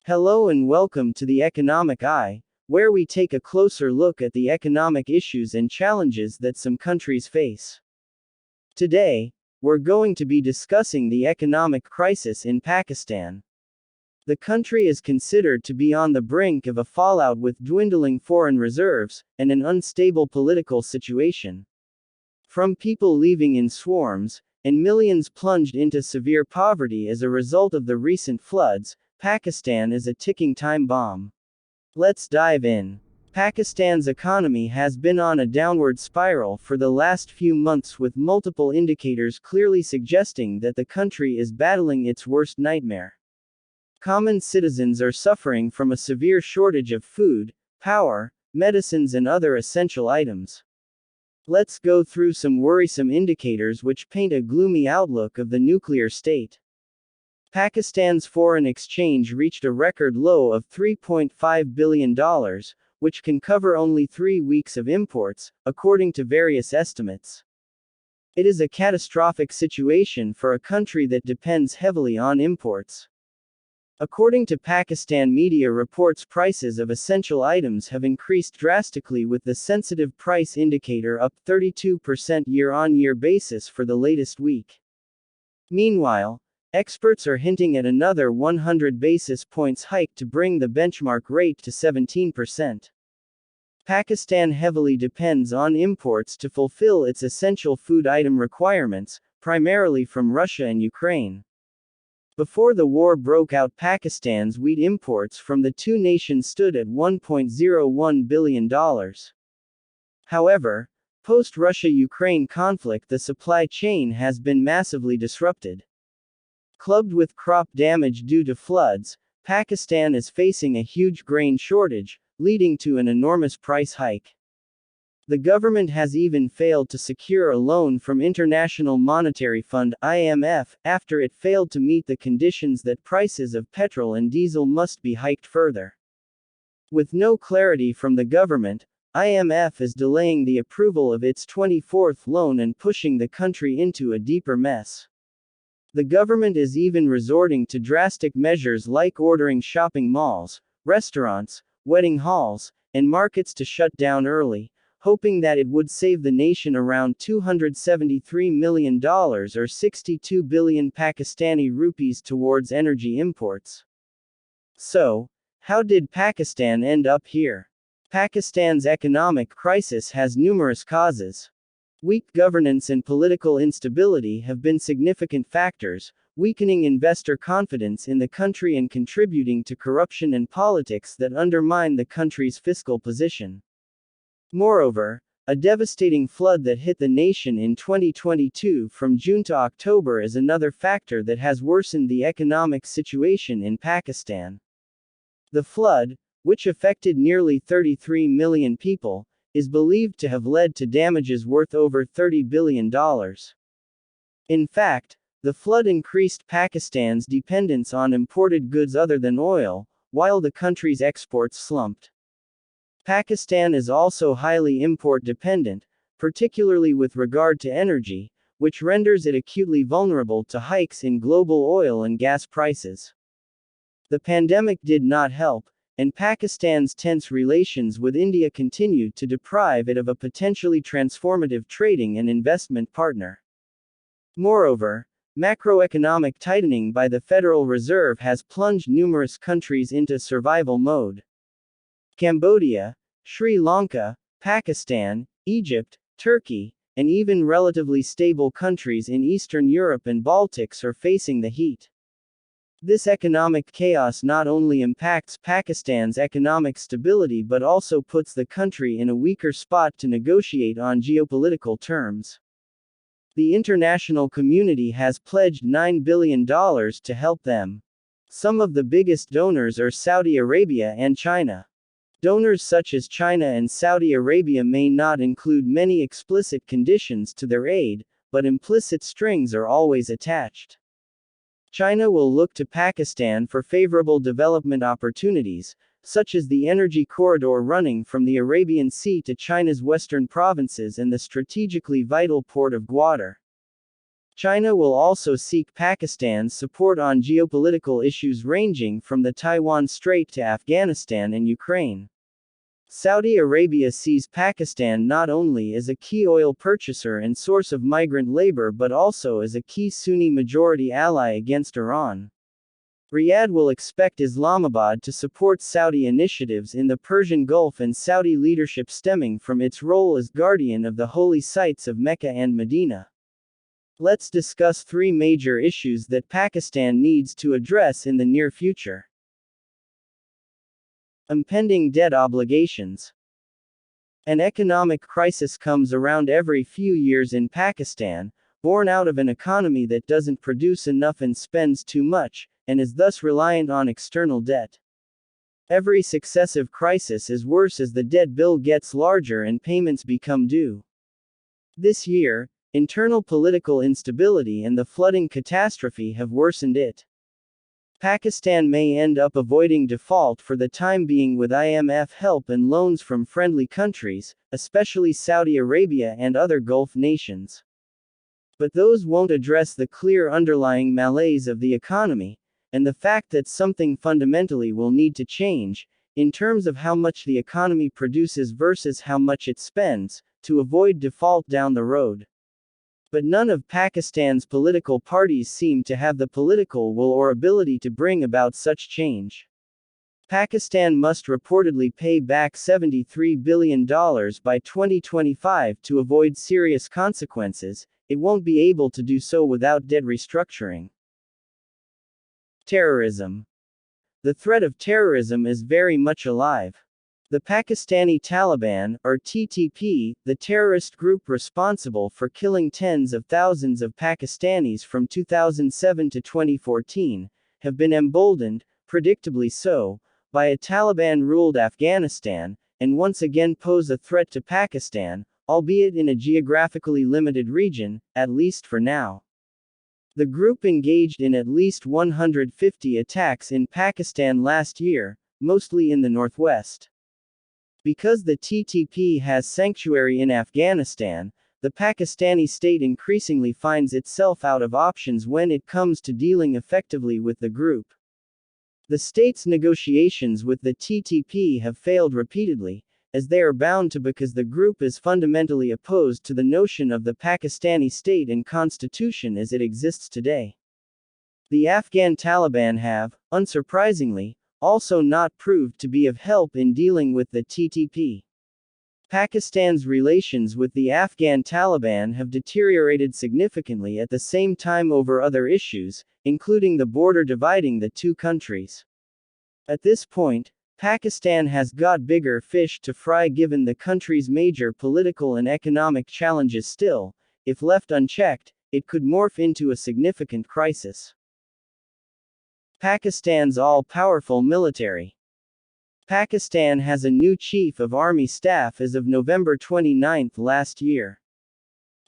Hello and welcome to the Economic Eye, where we take a closer look at the economic issues and challenges that some countries face. Today, we're going to be discussing the economic crisis in Pakistan. The country is considered to be on the brink of a fallout with dwindling foreign reserves and an unstable political situation. From people leaving in swarms, and millions plunged into severe poverty as a result of the recent floods, Pakistan is a ticking time bomb. Let's dive in. Pakistan's economy has been on a downward spiral for the last few months, with multiple indicators clearly suggesting that the country is battling its worst nightmare. Common citizens are suffering from a severe shortage of food, power, medicines, and other essential items. Let's go through some worrisome indicators which paint a gloomy outlook of the nuclear state. Pakistan's foreign exchange reached a record low of $3.5 billion, which can cover only 3 weeks of imports, according to various estimates. It is a catastrophic situation for a country that depends heavily on imports. According to Pakistan media reports, prices of essential items have increased drastically, with the sensitive price indicator up 32% year-on-year basis for the latest week. Meanwhile, experts are hinting at another 100 basis points hike to bring the benchmark rate to 17%. Pakistan heavily depends on imports to fulfill its essential food item requirements, primarily from Russia and Ukraine. Before the war broke out, Pakistan's wheat imports from the two nations stood at $1.01 billion. However, post-Russia-Ukraine conflict, the supply chain has been massively disrupted. Clubbed with crop damage due to floods, Pakistan is facing a huge grain shortage, leading to an enormous price hike. The government has even failed to secure a loan from International Monetary Fund (IMF) after it failed to meet the conditions that prices of petrol and diesel must be hiked further. With no clarity from the government, IMF is delaying the approval of its 24th loan and pushing the country into a deeper mess. The government is even resorting to drastic measures like ordering shopping malls, restaurants, wedding halls, and markets to shut down early, hoping that it would save the nation around $273 million or 62 billion Pakistani rupees towards energy imports. So, how did Pakistan end up here? Pakistan's economic crisis has numerous causes. Weak governance and political instability have been significant factors, weakening investor confidence in the country and contributing to corruption and politics that undermine the country's fiscal position. Moreover, a devastating flood that hit the nation in 2022 from June to October is another factor that has worsened the economic situation in Pakistan. The flood, which affected nearly 33 million people, is believed to have led to damages worth over $30 billion. In fact, the flood increased Pakistan's dependence on imported goods other than oil, while the country's exports slumped. Pakistan is also highly import-dependent, particularly with regard to energy, which renders it acutely vulnerable to hikes in global oil and gas prices. The pandemic did not help, and Pakistan's tense relations with India continued to deprive it of a potentially transformative trading and investment partner. Moreover, macroeconomic tightening by the Federal Reserve has plunged numerous countries into survival mode. Cambodia, Sri Lanka, Pakistan, Egypt, Turkey, and even relatively stable countries in Eastern Europe and Baltics are facing the heat. This economic chaos not only impacts Pakistan's economic stability but also puts the country in a weaker spot to negotiate on geopolitical terms. The international community has pledged $9 billion to help them. Some of the biggest donors are Saudi Arabia and China. Donors such as China and Saudi Arabia may not include many explicit conditions to their aid, but implicit strings are always attached. China will look to Pakistan for favorable development opportunities, such as the energy corridor running from the Arabian Sea to China's western provinces and the strategically vital port of Gwadar. China will also seek Pakistan's support on geopolitical issues ranging from the Taiwan Strait to Afghanistan and Ukraine. Saudi Arabia sees Pakistan not only as a key oil purchaser and source of migrant labor but also as a key Sunni majority ally against Iran. Riyadh will expect Islamabad to support Saudi initiatives in the Persian Gulf and Saudi leadership stemming from its role as guardian of the holy sites of Mecca and Medina. Let's discuss three major issues that Pakistan needs to address in the near future. Impending debt obligations. An economic crisis comes around every few years in Pakistan, born out of an economy that doesn't produce enough and spends too much, and is thus reliant on external debt. Every successive crisis is worse as the debt bill gets larger and payments become due. This year, internal political instability and the flooding catastrophe have worsened it. Pakistan may end up avoiding default for the time being with IMF help and loans from friendly countries, especially Saudi Arabia and other Gulf nations. But those won't address the clear underlying malaise of the economy, and the fact that something fundamentally will need to change, in terms of how much the economy produces versus how much it spends, to avoid default down the road. But none of Pakistan's political parties seem to have the political will or ability to bring about such change. Pakistan must reportedly pay back $73 billion by 2025 to avoid serious consequences. It won't be able to do so without debt restructuring. Terrorism. The threat of terrorism is very much alive. The Pakistani Taliban, or TTP, the terrorist group responsible for killing tens of thousands of Pakistanis from 2007 to 2014, have been emboldened, predictably so, by a Taliban-ruled Afghanistan, and once again pose a threat to Pakistan, albeit in a geographically limited region, at least for now. The group engaged in at least 150 attacks in Pakistan last year, mostly in the northwest. Because the TTP has sanctuary in Afghanistan, the Pakistani state increasingly finds itself out of options when it comes to dealing effectively with the group. The state's negotiations with the TTP have failed repeatedly, as they are bound to because the group is fundamentally opposed to the notion of the Pakistani state and constitution as it exists today. The Afghan Taliban have, unsurprisingly, also not proved to be of help in dealing with the TTP. Pakistan's relations with the Afghan Taliban have deteriorated significantly at the same time over other issues, including the border dividing the two countries. At this point, Pakistan has got bigger fish to fry given the country's major political and economic challenges still, if left unchecked, it could morph into a significant crisis. Pakistan's all-powerful military. Pakistan has a new Chief of Army Staff as of November 29 last year.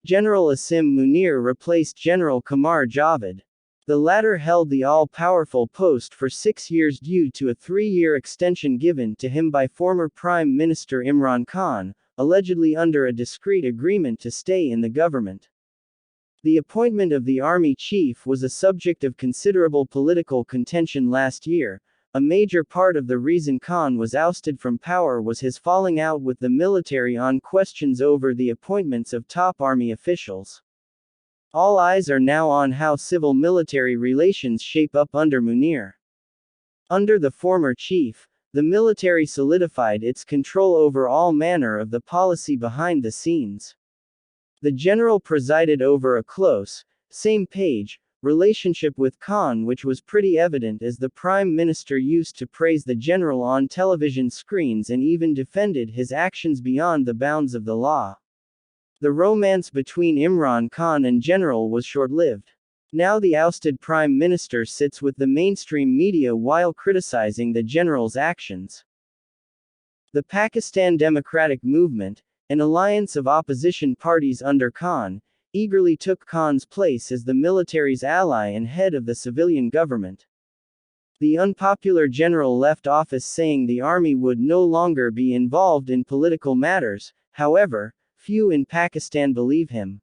General Asim Munir replaced General Qamar Javed. The latter held the all-powerful post for 6 years due to a 3-year extension given to him by former Prime Minister Imran Khan, allegedly under a discreet agreement to stay in the government. The appointment of the army chief was a subject of considerable political contention last year. A major part of the reason Khan was ousted from power was his falling out with the military on questions over the appointments of top army officials. All eyes are now on how civil-military relations shape up under Munir. Under the former chief, the military solidified its control over all manner of the policy behind the scenes. The general presided over a close, same-page, relationship with Khan, which was pretty evident as the Prime Minister used to praise the general on television screens and even defended his actions beyond the bounds of the law. The romance between Imran Khan and General was short-lived. Now the ousted Prime Minister sits with the mainstream media while criticizing the general's actions. The Pakistan Democratic Movement, an alliance of opposition parties under Khan, eagerly took Khan's place as the military's ally and head of the civilian government. The unpopular general left office saying the army would no longer be involved in political matters. However, few in Pakistan believe him.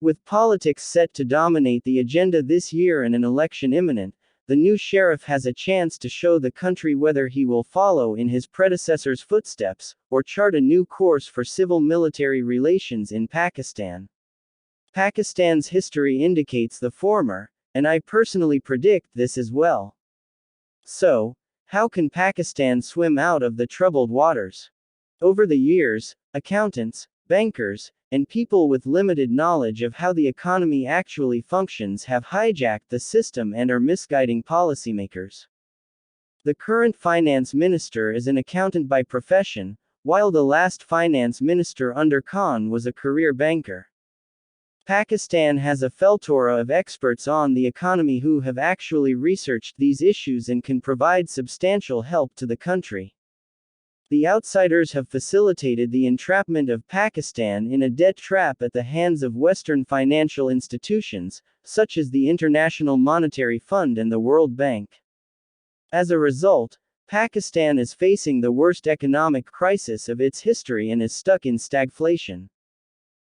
With politics set to dominate the agenda this year and an election imminent, the new sheriff has a chance to show the country whether he will follow in his predecessor's footsteps, or chart a new course for civil-military relations in Pakistan. Pakistan's history indicates the former, and I personally predict this as well. So, how can Pakistan swim out of the troubled waters? Over the years, accountants, bankers, and people with limited knowledge of how the economy actually functions have hijacked the system and are misguiding policymakers. The current finance minister is an accountant by profession, while the last finance minister under Khan was a career banker. Pakistan has a plethora of experts on the economy who have actually researched these issues and can provide substantial help to the country. The outsiders have facilitated the entrapment of Pakistan in a debt trap at the hands of Western financial institutions, such as the International Monetary Fund and the World Bank. As a result, Pakistan is facing the worst economic crisis of its history and is stuck in stagflation.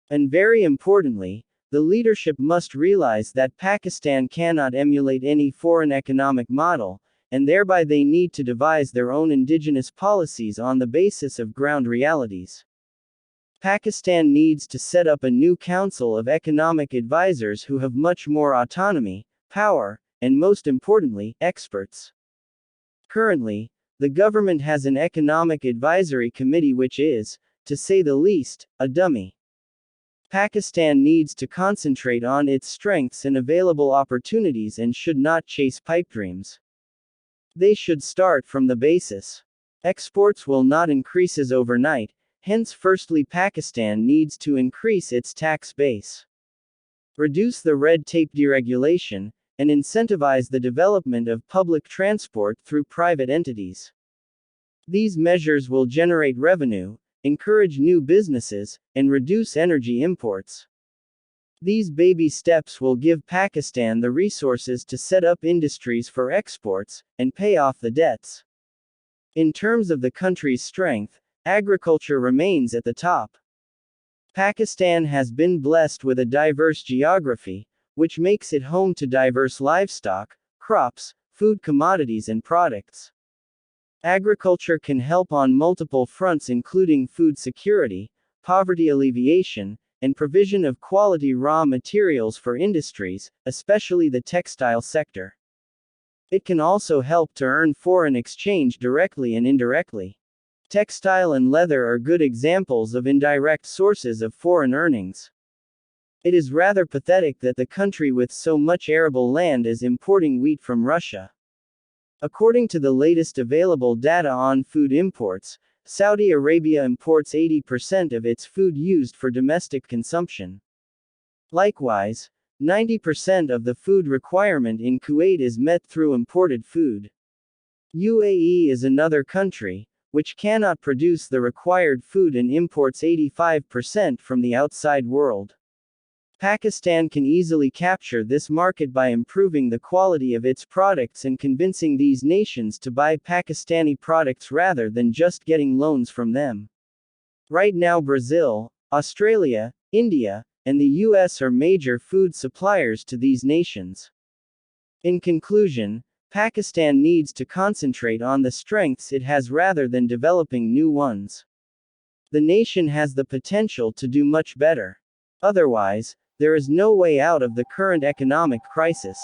And very importantly, the leadership must realize that Pakistan cannot emulate any foreign economic model, and thereby they need to devise their own indigenous policies on the basis of ground realities. Pakistan needs to set up a new council of economic advisors who have much more autonomy, power, and most importantly, experts. Currently, the government has an economic advisory committee which is, to say the least, a dummy. Pakistan needs to concentrate on its strengths and available opportunities and should not chase pipe dreams. They should start from the basis. Exports will not increase overnight, hence firstly Pakistan needs to increase its tax base, reduce the red tape deregulation, and incentivize the development of public transport through private entities. These measures will generate revenue, encourage new businesses, and reduce energy imports. These baby steps will give Pakistan the resources to set up industries for exports, and pay off the debts. In terms of the country's strength, agriculture remains at the top. Pakistan has been blessed with a diverse geography, which makes it home to diverse livestock, crops, food commodities and products. Agriculture can help on multiple fronts including food security, poverty alleviation, and provision of quality raw materials for industries, especially the textile sector. It can also help to earn foreign exchange directly and indirectly. Textile and leather are good examples of indirect sources of foreign earnings. It is rather pathetic that the country with so much arable land is importing wheat from Russia. According to the latest available data on food imports, Saudi Arabia imports 80% of its food used for domestic consumption. Likewise, 90% of the food requirement in Kuwait is met through imported food. UAE is another country, which cannot produce the required food and imports 85% from the outside world. Pakistan can easily capture this market by improving the quality of its products and convincing these nations to buy Pakistani products rather than just getting loans from them. Right now Brazil, Australia, India, and the US are major food suppliers to these nations. In conclusion, Pakistan needs to concentrate on the strengths it has rather than developing new ones. The nation has the potential to do much better. Otherwise, there is no way out of the current economic crisis.